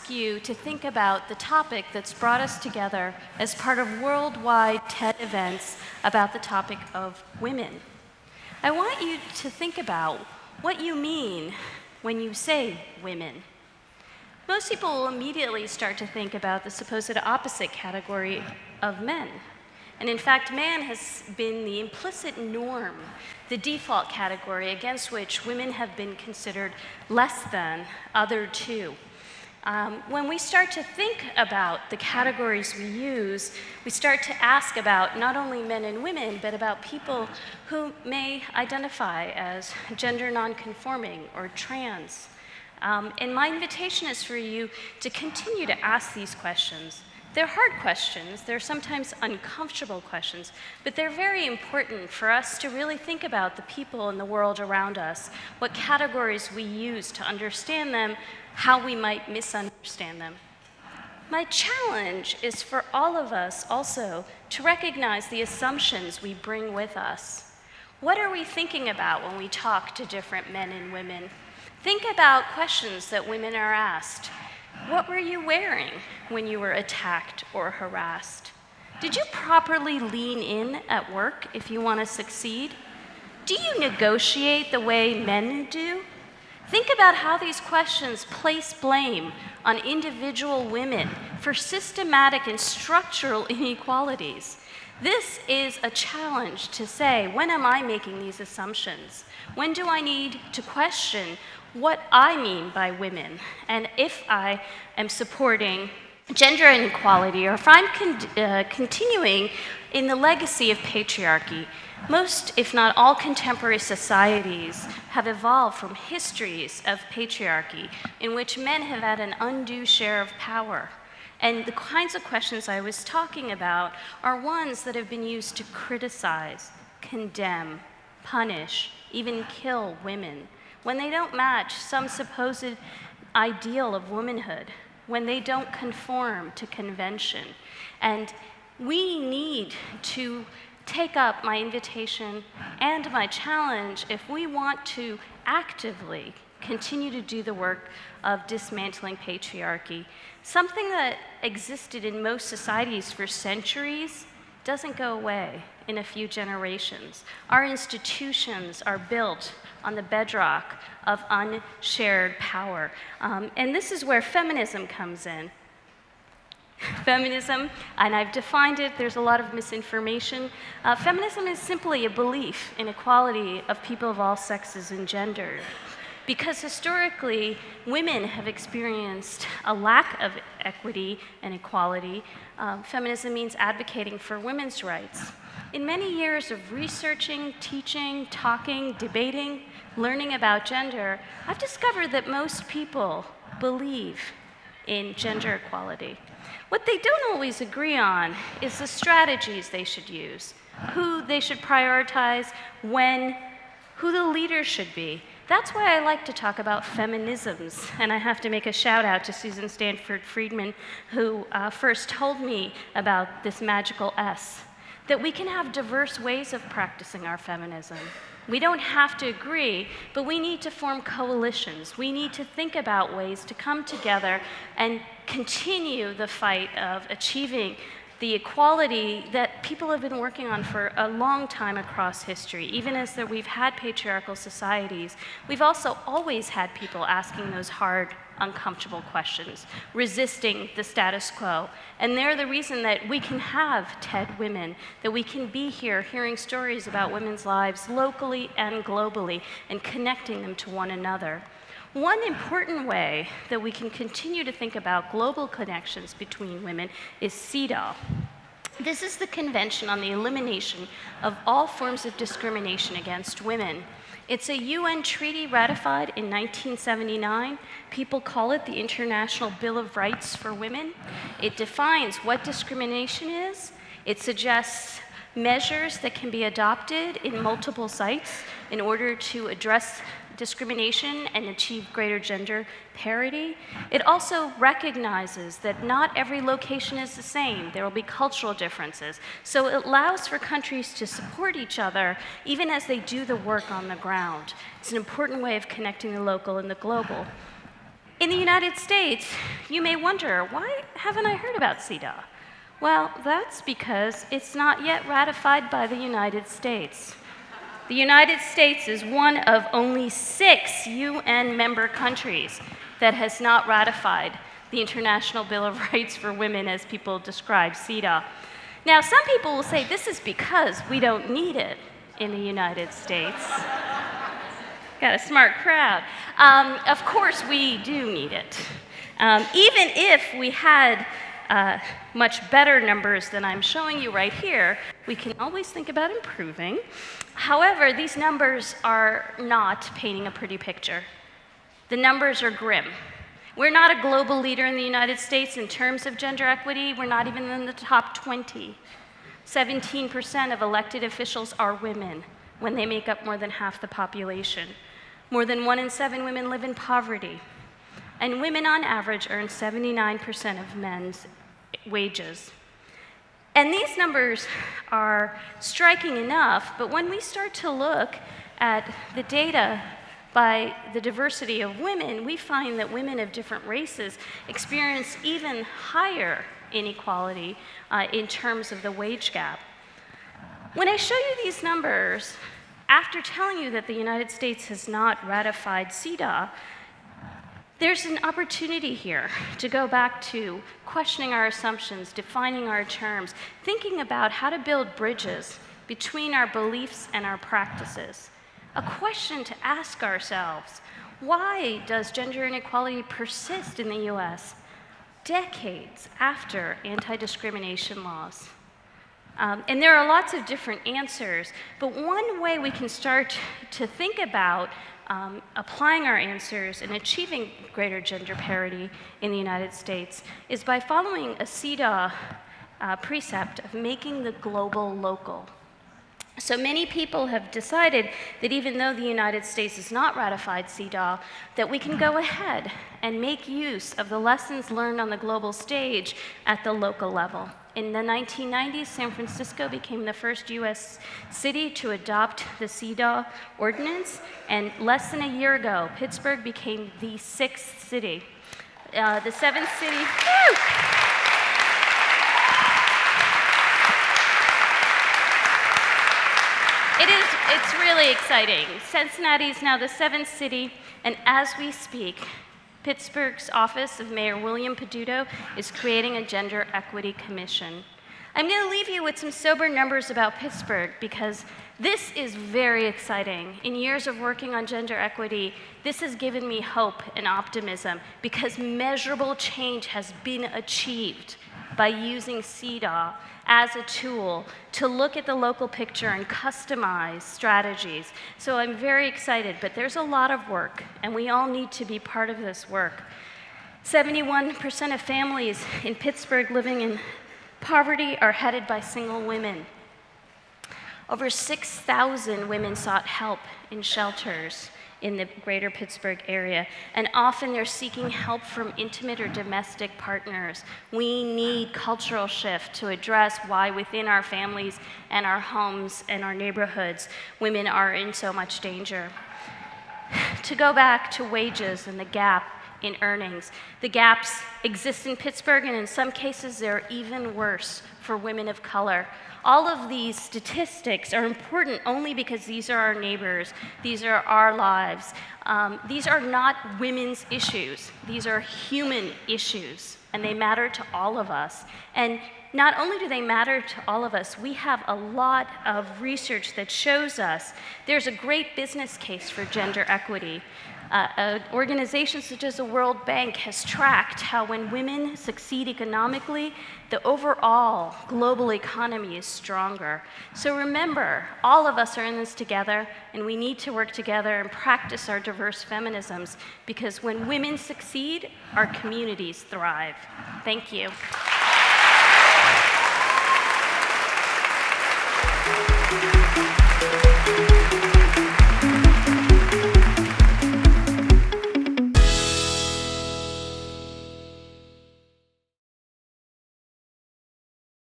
ask you to think about the topic that's brought us together as part of worldwide TED events about the topic of women. I want you to think about what you mean when you say women. Most people will immediately start to think about the supposed opposite category of men. And in fact, man has been the implicit norm, the default category against which women have been considered less than, other to. When we start to think about the categories we use, we start to ask about not only men and women, but about people who may identify as gender nonconforming or trans. And my invitation is for you to continue to ask these questions. They're hard questions, they're sometimes uncomfortable questions, but they're very important for us to really think about the people in the world around us, what categories we use to understand them, how we might misunderstand them. My challenge is for all of us also to recognize the assumptions we bring with us. What are we thinking about when we talk to different men and women? Think about questions that women are asked. What were you wearing when you were attacked or harassed? Did you properly lean in at work if you want to succeed? Do you negotiate the way men do? Think about how these questions place blame on individual women for systematic and structural inequalities. This is a challenge to say, when am I making these assumptions? When do I need to question what I mean by women, and if I am supporting gender inequality, or if I'm continuing in the legacy of patriarchy? Most, if not all, contemporary societies have evolved from histories of patriarchy in which men have had an undue share of power. And the kinds of questions I was talking about are ones that have been used to criticize, condemn, punish, even kill women, when they don't match some supposed ideal of womanhood, when they don't conform to convention. And we need to take up my invitation and my challenge if we want to actively continue to do the work of dismantling patriarchy. Something that existed in most societies for centuries doesn't go away in a few generations. Our institutions are built on the bedrock of unshared power. And this is where feminism comes in. Feminism, and I've defined it, there's a lot of misinformation. Feminism is simply a belief in equality of people of all sexes and gender. Because historically, women have experienced a lack of equity and equality. Feminism means advocating for women's rights. In many years of researching, teaching, talking, debating, learning about gender, I've discovered that most people believe in gender equality. What they don't always agree on is the strategies they should use, who they should prioritize, when, who the leaders should be. That's why I like to talk about feminisms, and I have to make a shout out to Susan Stanford Friedman, who first told me about this magical S, that we can have diverse ways of practicing our feminism. We don't have to agree, but we need to form coalitions. We need to think about ways to come together and continue the fight of achieving the equality that people have been working on for a long time across history. Even as we've had patriarchal societies, we've also always had people asking those hard, uncomfortable questions, resisting the status quo. And they're the reason that we can have TED Women, that we can be here hearing stories about women's lives locally and globally and connecting them to one another. One important way that we can continue to think about global connections between women is CEDAW. This is the Convention on the Elimination of All Forms of Discrimination Against Women. It's a UN treaty ratified in 1979. People call it the International Bill of Rights for Women. It defines what discrimination is. It suggests measures that can be adopted in multiple sites in order to address discrimination and achieve greater gender parity. It also recognizes that not every location is the same. There will be cultural differences. So it allows for countries to support each other even as they do the work on the ground. It's an important way of connecting the local and the global. In the United States, you may wonder, why haven't I heard about CEDAW? Well, that's because it's not yet ratified by the United States. The United States is one of only 6 UN member countries that has not ratified the International Bill of Rights for Women, as people describe CEDAW. Now, some people will say this is because we don't need it in the United States. Got a smart crowd. Of course, we do need it. Even if we had much better numbers than I'm showing you right here, we can always think about improving. However, these numbers are not painting a pretty picture. The numbers are grim. We're not a global leader in the United States in terms of gender equity. We're not even in the top 20. 17% of elected officials are women when they make up more than half the population. More than 1 in 7 women live in poverty. And women on average earn 79% of men's wages. And these numbers are striking enough, but when we start to look at the data by the diversity of women, we find that women of different races experience even higher inequality in terms of the wage gap. When I show you these numbers, after telling you that the United States has not ratified CEDAW, there's an opportunity here to go back to questioning our assumptions, defining our terms, thinking about how to build bridges between our beliefs and our practices. A question to ask ourselves: why does gender inequality persist in the US decades after anti-discrimination laws? And there are lots of different answers, but one way we can start to think about applying our answers and achieving greater gender parity in the United States is by following a CEDAW precept of making the global local. So many people have decided that even though the United States has not ratified CEDAW, that we can go ahead and make use of the lessons learned on the global stage at the local level. In the 1990s, San Francisco became the first US city to adopt the CEDAW ordinance, and less than a year ago, Pittsburgh became the 6th city. The 7th city, woo! It's really exciting. Cincinnati is now the 7th city, and as we speak, Pittsburgh's office of Mayor William Peduto is creating a gender equity commission. I'm going to leave you with some sober numbers about Pittsburgh because this is very exciting. In years of working on gender equity, this has given me hope and optimism because measurable change has been achieved by using CEDAW as a tool to look at the local picture and customize strategies. So I'm very excited, but there's a lot of work, and we all need to be part of this work. 71% of families in Pittsburgh living in poverty are headed by single women. Over 6,000 women sought help in shelters in the greater Pittsburgh area, and often they're seeking help from intimate or domestic partners. We need cultural shift to address why within our families and our homes and our neighborhoods, women are in so much danger. To go back to wages and the gap in earnings, the gaps exist in Pittsburgh, and in some cases they're even worse for women of color. All of these statistics are important only because these are our neighbors, these are our lives. These are not women's issues, these are human issues, and they matter to all of us. And not only do they matter to all of us, we have a lot of research that shows us there's a great business case for gender equity. An organization such as the World Bank has tracked how when women succeed economically, the overall global economy is stronger. So remember, all of us are in this together, and we need to work together and practice our diverse feminisms, because when women succeed, our communities thrive. Thank you.